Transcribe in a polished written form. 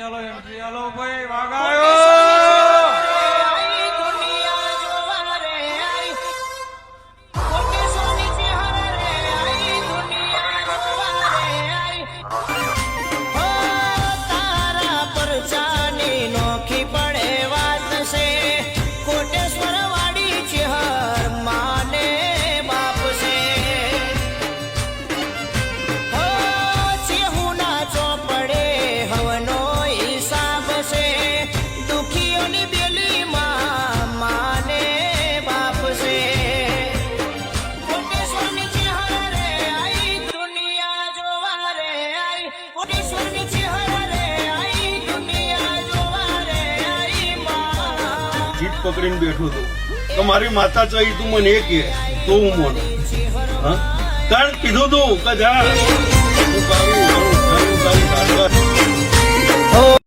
ચાલો એન્ટ્રી આલો ભાઈ વાગાયો જીત પકડીને બેઠો હતો તો મારી માતા ચાહી તું મને એ કે તો હું મોન હા કારણ કીધું તું કે જા હું